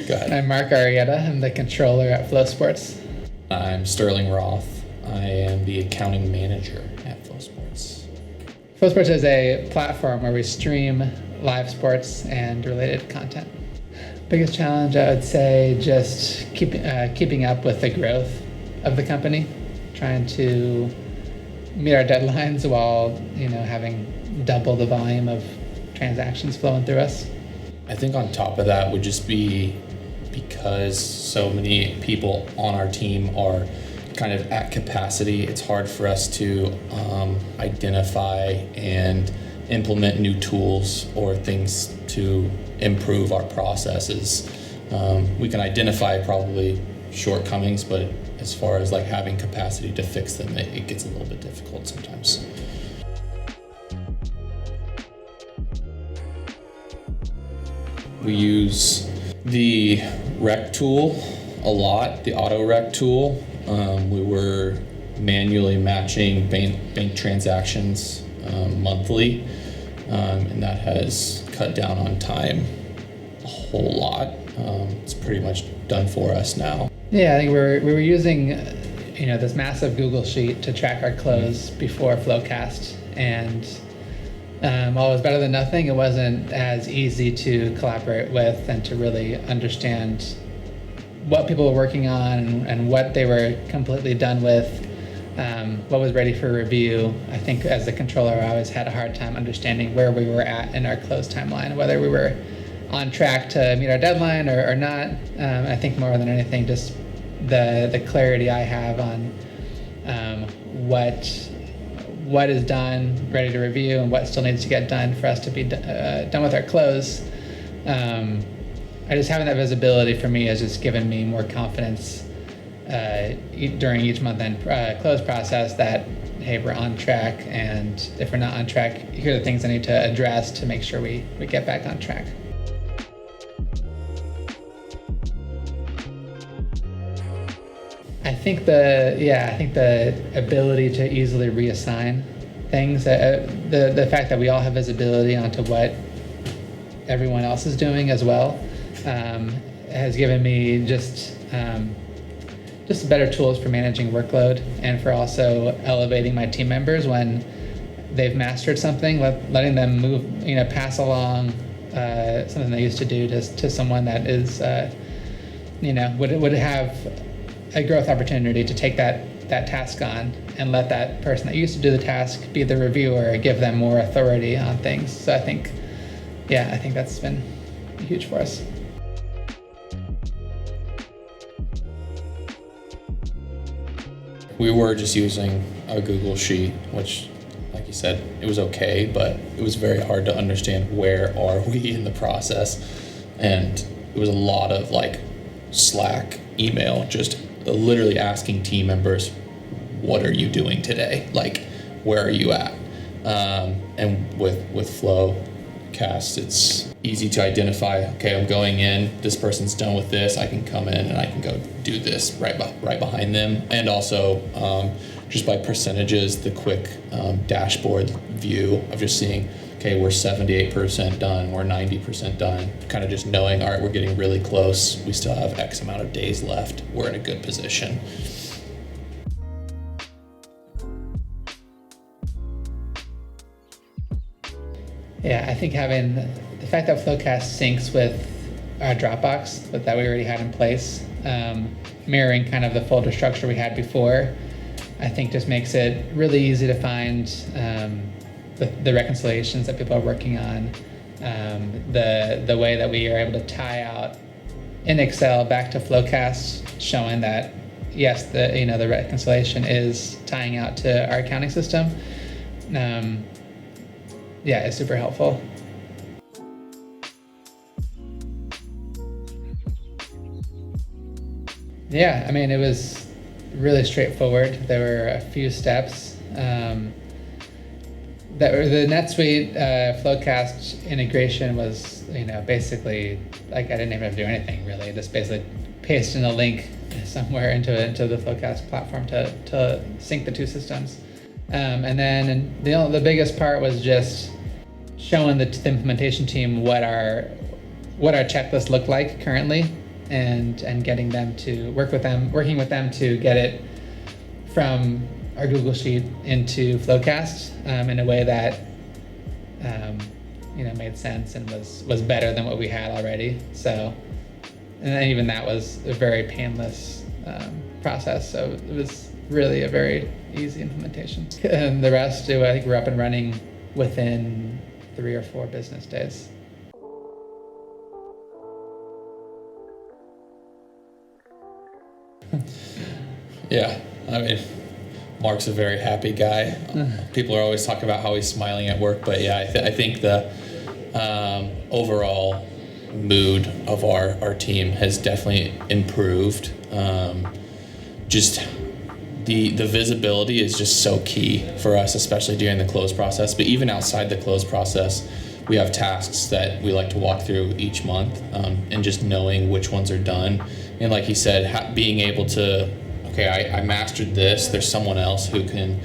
Go ahead. I'm Mark Arrieta. I'm the controller at Flow Sports. I'm Sterling Roth. I am the accounting manager at Flow Sports. Flow Sports is a platform where we stream live sports and related content. Biggest challenge, I would say, just keeping up with the growth of the company, trying to meet our deadlines while having double the volume of transactions flowing through us. I think on top of that would just be because so many people on our team are kind of at capacity, it's hard for us to identify and implement new tools or things to improve our processes. We can identify probably shortcomings, but as far as like having capacity to fix them, it gets a little bit difficult sometimes. We use the rec tool a lot, the auto rec tool. We were manually matching bank transactions monthly, and that has cut down on time a whole lot. It's pretty much done for us now. Yeah, I think we were using this massive Google Sheet to track our close before Flowcast, and while it was better than nothing, it wasn't as easy to collaborate with and to really understand what people were working on and what they were completely done with, what was ready for review. I think as the controller, I always had a hard time understanding where we were at in our close timeline, whether we were on track to meet our deadline or not. I think more than anything, just the clarity I have on what is done, ready to review, and what still needs to get done for us to be done with our close. I just having that visibility for me has just given me more confidence during each month-end close process that, hey, we're on track, and if we're not on track, here are the things I need to address to make sure we get back on track. I think the ability to easily reassign things, the fact that we all have visibility onto what everyone else is doing as well, has given me just better tools for managing workload and for also elevating my team members when they've mastered something, letting them move, pass along something they used to do to someone that is, would have a growth opportunity to take that task on and let that person that used to do the task be the reviewer, give them more authority on things. So I think that's been huge for us. We were just using a Google Sheet, which, like you said, it was okay, but it was very hard to understand where are we in the process. And it was a lot of like Slack, email, just literally asking team members, what are you doing today? Like, where are you at? And with Flowcast, it's easy to identify, okay, I'm going in, this person's done with this, I can come in and I can go do this right behind them. And also, just by percentages, the quick dashboard view of just seeing, okay, we're 78% done, we're 90% done, kind of just knowing, all right, we're getting really close, we still have X amount of days left, we're in a good position. Yeah, I think having the fact that Flowcast syncs with our Dropbox that we already had in place, mirroring kind of the folder structure we had before, I think just makes it really easy to find the reconciliations that people are working on, the way that we are able to tie out in Excel back to Flowcast, showing that yes, the reconciliation is tying out to our accounting system. It's super helpful. Yeah, I mean, it was really straightforward. There were a few steps. The NetSuite Flowcast integration was, basically, like, I didn't even have to do anything really. Just basically paste in a link somewhere into the Flowcast platform to sync the two systems. And then the biggest part was just showing the implementation team what our checklist looked like currently, and getting them to working with them to get it from our Google Sheet into Flowcast in a way that made sense and was better than what we had already. So, and then even that was a very painless process. So it was really a very easy implementation. And the rest, I think we're up and running within 3 or 4 business days. Yeah, I mean, Mark's a very happy guy. People are always talking about how he's smiling at work, but yeah, I think the overall mood of our team has definitely improved. Just the visibility is just so key for us, especially during the close process. But even outside the close process, we have tasks that we like to walk through each month, and just knowing which ones are done. And like he said, being able to, okay, I mastered this. There's someone else who can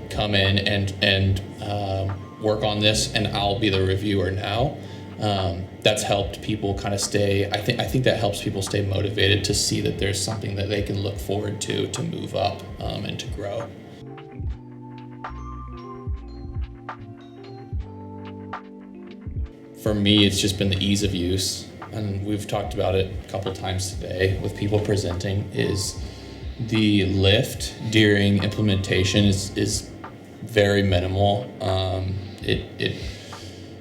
come in and work on this, and I'll be the reviewer now. That's helped people kind of stay. I think that helps people stay motivated to see that there's something that they can look forward to move up and to grow. For me, it's just been the ease of use, and we've talked about it a couple times today with people presenting, is the lift during implementation is very minimal. It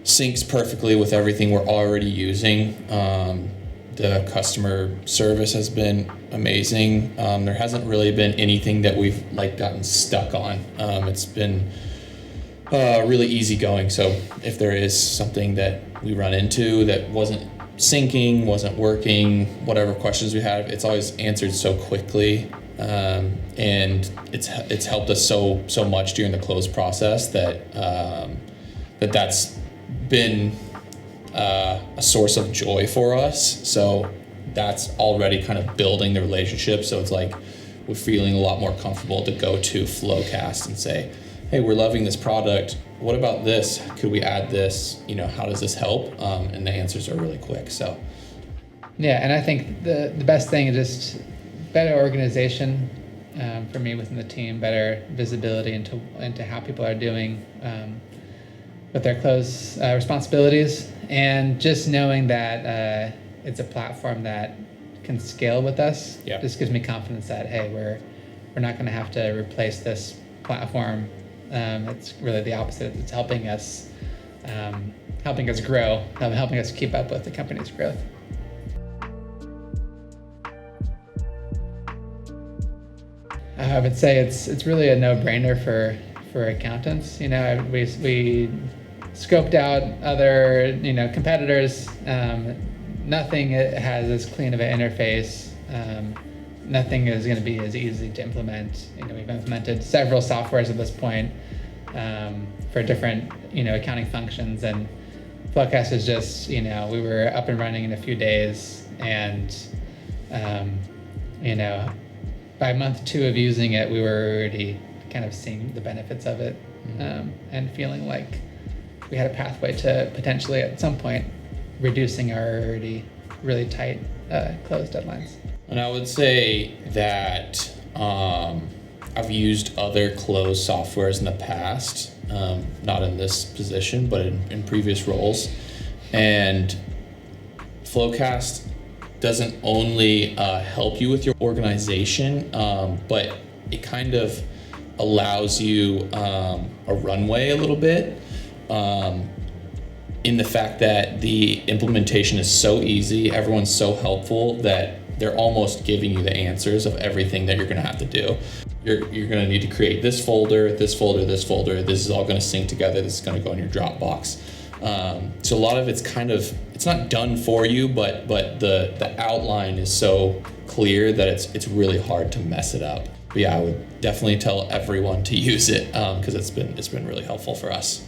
syncs perfectly with everything we're already using. The customer service has been amazing. There hasn't really been anything that we've gotten stuck on. It's been really easygoing. So if there is something that we run into that wasn't syncing, wasn't working, whatever questions we have, it's always answered so quickly. And it's helped us so much during the close process that's been a source of joy for us. So that's already kind of building the relationship. So it's like we're feeling a lot more comfortable to go to Flowcast and say, hey, we're loving this product. What about this? Could we add this? How does this help? And the answers are really quick. So yeah, and I think the best thing is just better organization for me within the team, better visibility into how people are doing with their close responsibilities, and just knowing that it's a platform that can scale with us. Yeah. Just gives me confidence that, hey, we're not going to have to replace this platform. It's really the opposite. It's helping us grow, helping us keep up with the company's growth. I would say it's really a no-brainer for accountants. We scoped out other competitors. Nothing has as clean of an interface. Nothing is going to be as easy to implement. We've implemented several softwares at this point for different accounting functions, and Flowcast is just we were up and running in a few days, and by month 2 of using it, we were already kind of seeing the benefits of it, and feeling like we had a pathway to potentially at some point reducing our already really tight close deadlines. And I would say that I've used other close softwares in the past, not in this position, but in previous roles. And Flowcast doesn't only help you with your organization, but it kind of allows you a runway a little bit, in the fact that the implementation is so easy, everyone's so helpful that they're almost giving you the answers of everything that you're gonna have to do. You're gonna need to create this folder, this folder, this folder. This is all gonna sync together. This is gonna go in your Dropbox. So a lot of it's not done for you, but the outline is so clear that it's really hard to mess it up. But yeah, I would definitely tell everyone to use it because it's been really helpful for us.